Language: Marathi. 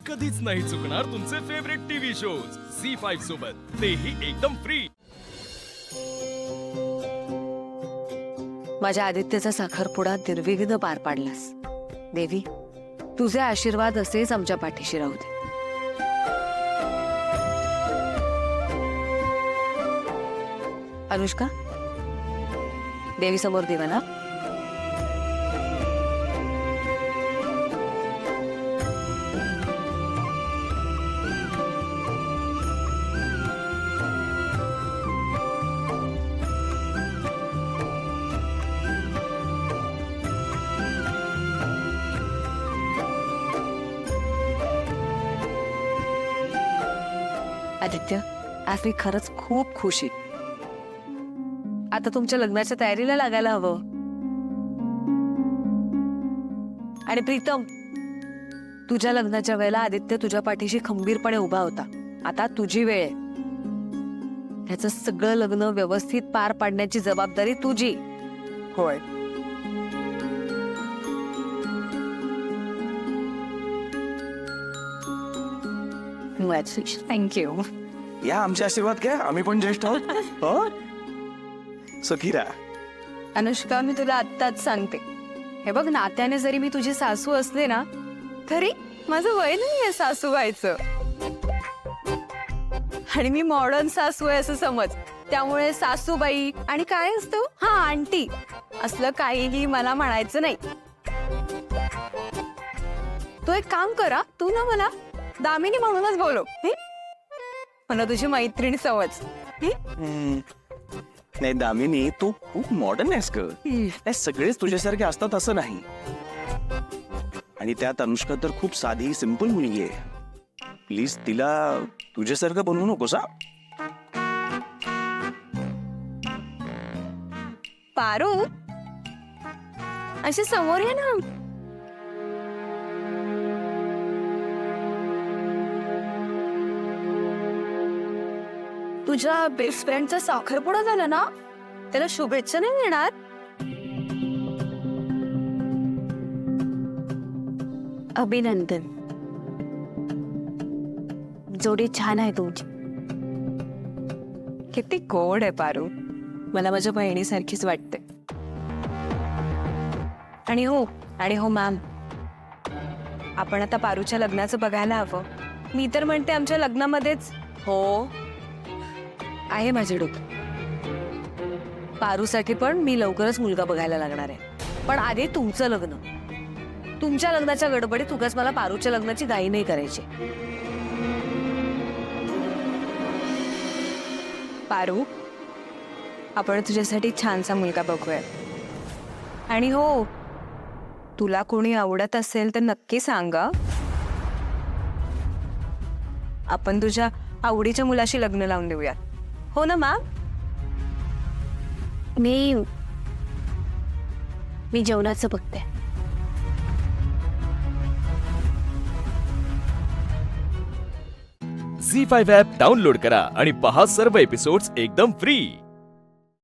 कधीच नाही चुकणार तुमचे फेवरेट टीव्ही शोज झी5 सोबत, तेही एकदम फ्री। माझ्या आदित्यचा साखरपुडा निर्विघ्न पार पाडलास। देवी, तुझे आशीर्वाद असेच आमच्या पाठीशी राहू दे। अनुष्का, देवी समोर दिवा ना। आदित्य, आज मी खरंच खूप खुश आहे। आता तुमच्या लग्नाच्या तयारीला लागायला हवं। आणि प्रीतम, तुझ्या लग्नाच्या वेळेला आदित्य तुझ्या पाठीशी खंबीरपणे उभा होता। आता तुझी वेळ आहे। त्याचं सगळं लग्न व्यवस्थित पार पाडण्याची जबाबदारी तुझी। होय, थँक्यू। या आमचे आशीर्वाद घ्या, आम्ही पण ज्येष्ठ आहोत। हो सखीरा, अनुष्का, मी तुला आत्ताच सांगते, हे बघ, नात्याने जरी मी तुझी सासू असले ना, तरी माझं वय नाहीये सासू व्हायचं। आणि मी मॉडर्न सासू आहे असं समज। त्यामुळे सासूबाई आणि काय असतं, हा आंटी, असलं काहीही मला म्हणायचं नाही। तू एक काम करा, तू ना मला दामिनी म्हणूनच बोलव। मला तुझी मैत्रीण समज। नाही दामिनी, तू खूप मॉडर्न आहेस ग। नाही सगळेच तुझ्यासारखे असतात असं नाही। आणि त्यात अनुष्का तर खूप साधी सिंपल मुलगी आहे। प्लीज तिला तुझ्यासारखं बनवू नकोस हा। पारू, अशी समोर ये ना। तुझ्या बेस्ट फ्रेंडचा साखरपुडा झाला ना, त्याला शुभेच्छा नाही देणार? अभिनंदन, जोडी छान आहे तुमची। किती गोड आहे पारू, मला माझ्या बहिणीसारखीच वाटते। आणि हो मॅम, आपण आता पारूच्या लग्नाचं बघायला हवं। मी तर म्हणते आमच्या लग्नामध्येच हो आहे माझे डोकं। पारूसाठी पण मी लवकरच मुलगा बघायला लागणार आहे। पण आधी तुमचं लग्न, तुमच्या लग्नाच्या गडबडीत उगाच मला पारूच्या लग्नाची घाई नाही करायची। पारू, आपण तुझ्यासाठी छानसा मुलगा बघूया। आणि हो, तुला कोणी आवडत असेल तर नक्की सांग। आपण तुझ्या आवडीच्या मुलाशी लग्न लावून देऊया, हो ना मॅम? मी जेवणाचं बघते। झी5 ॲप डाउनलोड करा आणि पहा सर्व एपिसोड्स एकदम फ्री।